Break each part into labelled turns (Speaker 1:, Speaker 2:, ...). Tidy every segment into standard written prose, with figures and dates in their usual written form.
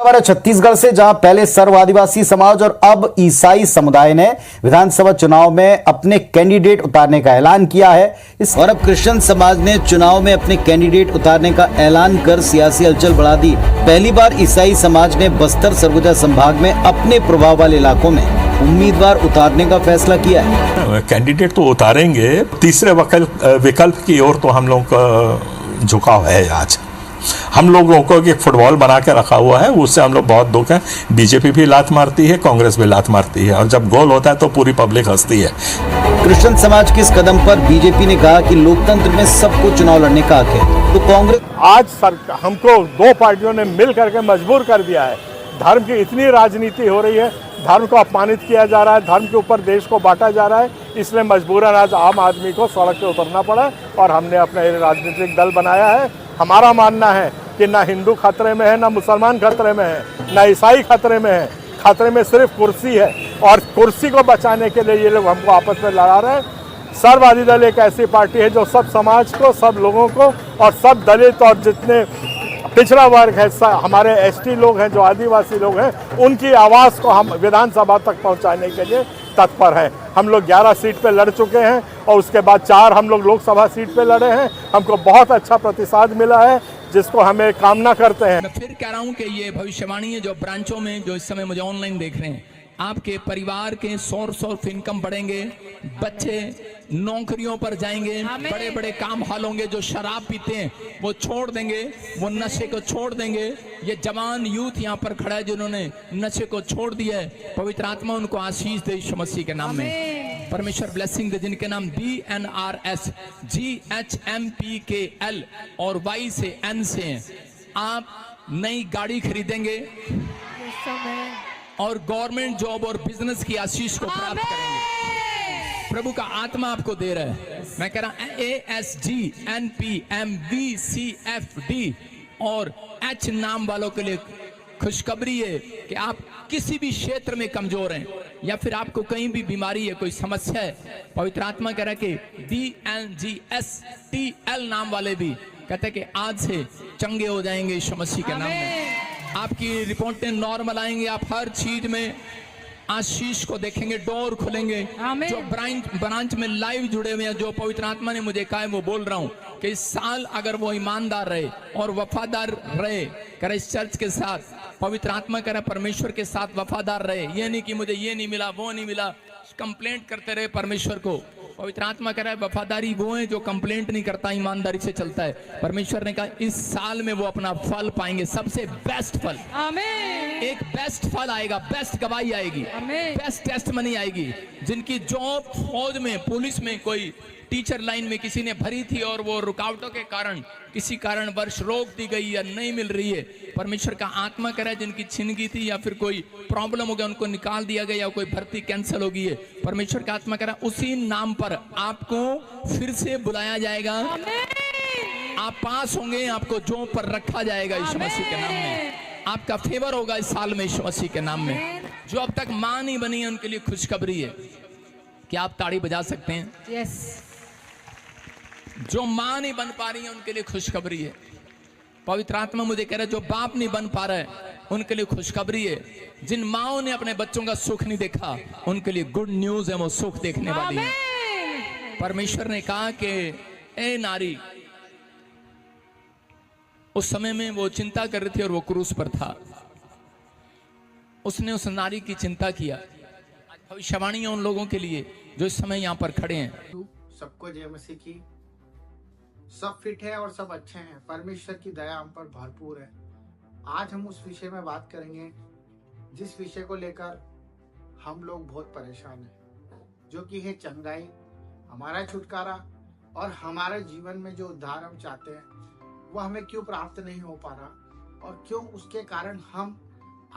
Speaker 1: हमारे छत्तीसगढ़ से, जहां पहले सर्व आदिवासी समाज और अब ईसाई समुदाय ने विधानसभा चुनाव में अपने कैंडिडेट उतारने का ऐलान किया है। और अब क्रिश्चियन समाज ने चुनाव में अपने कैंडिडेट उतारने का ऐलान कर सियासी हलचल बढ़ा दी। पहली बार ईसाई समाज ने बस्तर सरगुजा संभाग में अपने प्रभाव वाले इलाकों में उम्मीदवार उतारने का फैसला किया है।
Speaker 2: कैंडिडेट तो उतारेंगे, तीसरे विकल्प की ओर तो हम लोग का झुकाव है। आज हम लोगों को एक फुटबॉल बना के रखा हुआ है, उससे हम लोग बहुत दुख है। बीजेपी भी लात मारती है, कांग्रेस भी लात मारती है, और जब गोल होता है तो पूरी पब्लिक हंसती है।
Speaker 1: क्रिश्चियन समाज के इस कदम पर बीजेपी ने कहा कि लोकतंत्र में सबको चुनाव लड़ने का हक है, तो कांग्रेस
Speaker 3: आज हमको दो पार्टियों ने मिल करके मजबूर कर दिया है। धर्म की इतनी राजनीति हो रही है, धर्म को अपमानित किया जा रहा है, धर्म के ऊपर देश को बांटा जा रहा है, इसलिए मजबूरन आज आम आदमी को सड़क पे उतरना पड़ा और हमने अपना राजनीतिक दल बनाया है। हमारा मानना है कि ना हिंदू खतरे में है, ना मुसलमान खतरे में है, ना ईसाई खतरे में है। खतरे में सिर्फ कुर्सी है, और कुर्सी को बचाने के लिए ये लोग हमको आपस में लड़ा रहे हैं। सर्ववादी दल एक ऐसी पार्टी है जो सब समाज को, सब लोगों को और सब दलित और जितने पिछड़ा वर्ग है, हमारे एसटी लोग हैं, जो आदिवासी लोग हैं, उनकी आवाज़ को हम विधानसभा तक पहुंचाने के लिए तत्पर हैं। हम लोग 11 सीट पे लड़ चुके हैं और उसके बाद 4 हम लोग लोकसभा सीट पे लड़े हैं। हमको बहुत अच्छा प्रतिसाद मिला है, जिसको हमें कामना करते हैं।
Speaker 4: मैं फिर कह रहा हूं कि ये भविष्यवाणी है जो ब्रांचों में, जो इस समय मुझे ऑनलाइन देख रहे हैं, आपके परिवार के सोर्स ऑफ इनकम बढ़ेंगे, बच्चे नौकरियों पर जाएंगे, बड़े बड़े काम हाल होंगे। जो शराब पीते हैं वो छोड़ देंगे, वो नशे को छोड़ देंगे। ये जवान यूथ यहाँ पर खड़ा है जिन्होंने नशे को छोड़ दिया है। पवित्र आत्मा उनको आशीष दे यीशु मसीह के नाम में। परमेश्वर ब्लेसिंग दे। जिनके नाम BNRS GHMPKL और Y से N से हैं, आप नई गाड़ी खरीदेंगे और गवर्नमेंट जॉब और बिजनेस की आशीष को प्राप्त करेंगे। प्रभु का आत्मा आपको दे रहा है। मैं कह रहा हूं ASGNPMVCFD और H नाम वालों के लिए खुशखबरी है कि आप किसी भी क्षेत्र में कमजोर हैं या फिर आपको कहीं भी बीमारी है, कोई समस्या है, पवित्र आत्मा कह रहा है कि DNGSTL नाम वाले भी कहते हैं कि आज से चंगे हो जाएंगे यीशु मसीह के नाम में। आपकी रिपोर्टें नॉर्मल आएंगे, आप हर चीज में आशीष को देखेंगे, डोर खुलेंगे। जो ब्रांच में लाइव जुड़े हुए हैं, जो पवित्र आत्मा ने मुझे कहा है वो बोल रहा हूं कि इस साल अगर वो ईमानदार रहे और वफादार रहे, करे इस चर्च के साथ, पवित्र आत्मा करे परमेश्वर के साथ वफादार रहे। ये नहीं कि मुझे ये नहीं मिला, वो नहीं मिला, कंप्लेंट करते रहे परमेश्वर को। पवित्र आत्मा कह रहा है वफादारी वो है जो कंप्लेंट नहीं करता, ईमानदारी से चलता है। परमेश्वर ने कहा इस साल में वो अपना फल पाएंगे, सबसे बेस्ट फल। आमीन। एक बेस्ट फल आएगा, बेस्ट गवाही आएगी, बेस्ट टेस्टमनी आएगी। जिनकी जॉब फौज में, पुलिस में, कोई टीचर लाइन में किसी ने भरी थी और वो रुकावटों के कारण किसी कारणवश रोक दी गई या नहीं मिल रही है, परमेश्वर का आत्मा कह रहा है जिनकी छिन गई थी या फिर कोई प्रॉब्लम हो गया, उनको निकाल दिया गया या कोई भर्ती कैंसिल हो गई है, परमेश्वर का आत्मा कह रहा है उसी नाम पर आपको फिर से बुलाया जाएगा। आप पास होंगे, आपको जॉब पर रखा जाएगा यीशु मसीह के नाम में। आपका फेवर होगा इस साल में यीशु मसीह के नाम में। जो अब तक मां नहीं बनी है उनके लिए खुशखबरी है। क्या आप ताड़ी बजा सकते हैं?
Speaker 5: यस।
Speaker 4: जो मां नहीं बन पा रही है उनके लिए खुशखबरी है। पवित्र आत्मा मुझे कह रहा है जो बाप नहीं बन पा रहा है उनके लिए खुशखबरी है। जिन माओं ने अपने बच्चों का सुख नहीं देखा उनके लिए गुड न्यूज है, वो सुख देखने वाली है। परमेश्वर ने कहा कि ए नारी, उस समय में वो चिंता कर रही थी और वो क्रूस पर था, उसने उस नारी की चिंता किया। भविष्यवाणी है उन लोगों के लिए जो इस समय यहाँ पर खड़े हैं।
Speaker 6: सबको जय मसीह की। सब फिट है और सब अच्छे हैं। परमेश्वर की दया हम पर भरपूर है। आज हम उस विषय में बात करेंगे जिस विषय को लेकर हम लोग बहुत परेशान हैं, जो कि है चंगाई, हमारा छुटकारा और हमारे जीवन में जो उद्धार हम चाहते हैं वो हमें क्यों प्राप्त नहीं हो पा रहा, और क्यों उसके कारण हम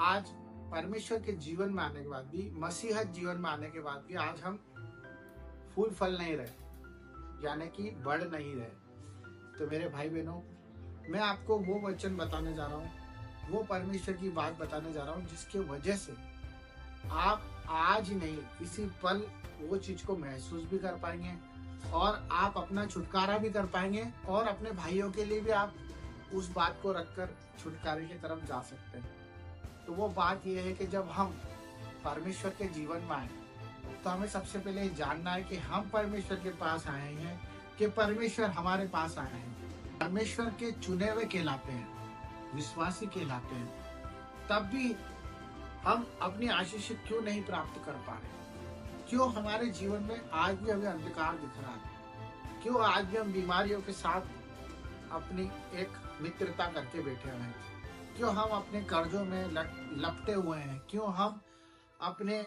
Speaker 6: आज परमेश्वर के जीवन में आने के बाद भी, मसीहत जीवन में आने के बाद भी आज हम फूल फल नहीं रहे, यानी कि बढ़ नहीं रहे। तो मेरे भाई बहनों, मैं आपको वो वचन बताने जा रहा हूँ, वो परमेश्वर की बात बताने जा रहा हूँ जिसके वजह से आप आज नहीं, इसी पल वो चीज को महसूस भी कर पाएंगे और आप अपना छुटकारा भी कर पाएंगे और अपने भाइयों के लिए भी आप उस बात को रखकर छुटकारे की तरफ जा सकते हैं। तो वो बात ये है कि जब हम परमेश्वर के जीवन में आए तो हमें सबसे पहले ये जानना है कि हम परमेश्वर के पास आए हैं कि परमेश्वर हमारे पास आए हैं। परमेश्वर के चुने हुए कहलाते हैं, विश्वासी कहलाते हैं, तब भी हम अपनी आशीष क्यों नहीं प्राप्त कर पा रहे? क्यों हमारे जीवन में आज भी हमें अंधकार दिख रहा है? क्यों आज भी हम बीमारियों के साथ अपनी एक मित्रता करके बैठे हुए हैं? क्यों हम अपने कर्जों में लपटे हुए हैं? क्यों हम अपने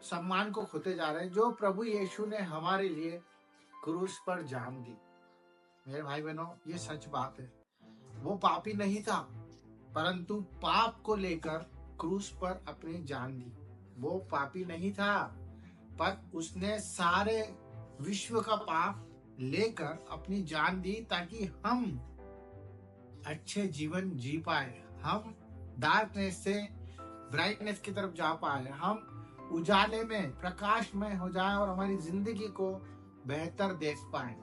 Speaker 6: सम्मान को खोते जा रहे हैं जो प्रभु यीशु ने हमारे लिए क्रूस पर जान दी? मेरे भाई बहनों, ये सच बात है। वो पापी नहीं था, परंतु पाप को लेकर क्रूस पर अपनी जान दी। वो पापी नहीं था, पर उसने सारे विश्व का पाप लेकर अपनी जान दी ताकि हम अच्छे जीवन जी पाए, हम डार्कनेस से ब्राइटनेस की तरफ जा पाए, हम उजाले में प्रकाश में हो जाए और हमारी जिंदगी को बेहतर देख पाए।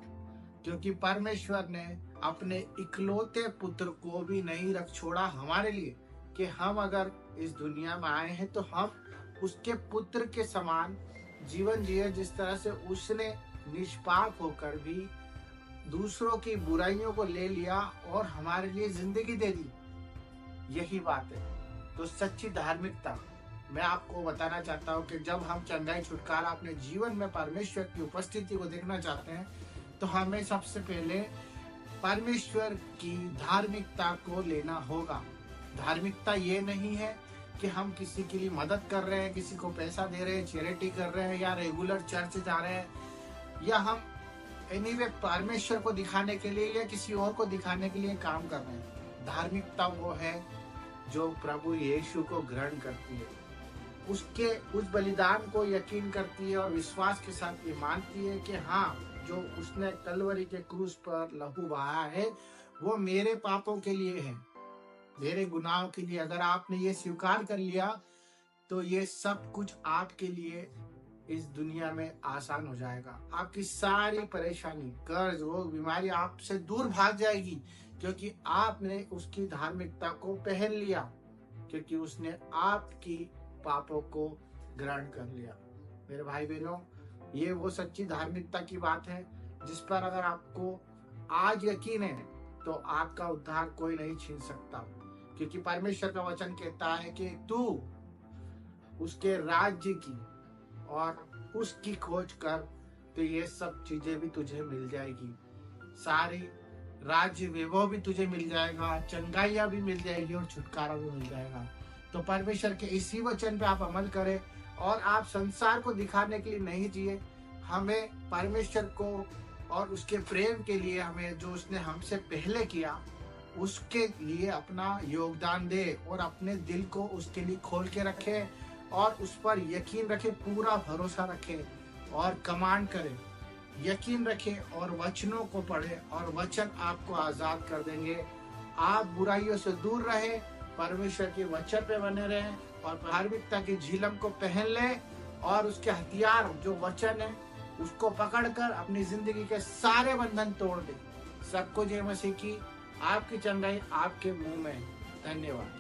Speaker 6: क्योंकि परमेश्वर ने अपने इकलौते पुत्र को भी नहीं रख छोड़ा हमारे लिए कि हम अगर इस दुनिया में आए हैं तो हम उसके पुत्र के समान जीवन जिए, जिस तरह से उसने निष्पाप होकर भी दूसरों की बुराइयों को ले लिया और हमारे लिए जिंदगी दे दी। यही बात है। तो सच्ची धार्मिकता मैं आपको बताना चाहता हूँ कि जब हम चंगाई छुटकारा अपने जीवन में परमेश्वर की उपस्थिति को देखना चाहते हैं तो हमें सबसे पहले परमेश्वर की धार्मिकता को लेना होगा। धार्मिकता ये नहीं है कि हम किसी के लिए मदद कर रहे हैं, किसी को पैसा दे रहे हैं, चैरिटी कर रहे हैं, या रेगुलर चर्च जा रहे हैं, या हम एनीवे परमेश्वर को दिखाने के लिए या किसी और को दिखाने के लिए काम कर रहे हैं। धार्मिकता वो है जो प्रभु यीशु को ग्रहण करती है, उसके उस बलिदान को यकीन करती है और विश्वास के साथ ये मानती है कि हाँ, जो उसने कलवरी के क्रूस पर लहू बहाया है वो मेरे पापों के लिए है, मेरे गुनाहों के लिए। अगर आपने ये स्वीकार कर लिया तो ये सब कुछ आपके लिए इस दुनिया में आसान हो जाएगा। आपकी सारी परेशानी, कर्ज, रोग, बीमारी आपसे दूर भाग जाएगी, क्योंकि आपने उसकी धार्मिकता को पहन लिया, क्योंकि उसने आपकी पापों को ग्रहण कर लिया। मेरे भाई बहनों, ये वो सच्ची धार्मिकता की बात है जिस पर अगर आपको आज यकीन है तो आपका उद्धार कोई नहीं छीन सकता, क्योंकि परमेश्वर का वचन कहता है कि तू उसके राज्य की और उसकी खोज कर तो ये सब चीजें भी तुझे मिल जाएगी। सारी राज्य वैभव भी तुझे मिल जाएगा, चंगाइयाँ भी मिल जाएगी और छुटकारा भी मिल जाएगा। तो परमेश्वर के इसी वचन पे आप अमल करें और आप संसार को दिखाने के लिए नहीं जिए। हमें परमेश्वर को और उसके प्रेम के लिए, हमें जो उसने हमसे पहले किया उसके लिए अपना योगदान दे और अपने दिल को उसके लिए खोल के रखे और उस पर यकीन रखे, पूरा भरोसा रखे और कमांड करे, यकीन रखे और वचनों को पढ़े और वचन आपको आजाद कर देंगे। आप बुराइयों से दूर रहे, परमेश्वर के वचन पे बने रहें और धार्मिकता की झिलम को पहन ले और उसके हथियार जो वचन है उसको पकड़कर अपनी जिंदगी के सारे बंधन तोड़ दे। सबको जय मसीह की। आपकी चंगाई आपके मुंह में है। धन्यवाद।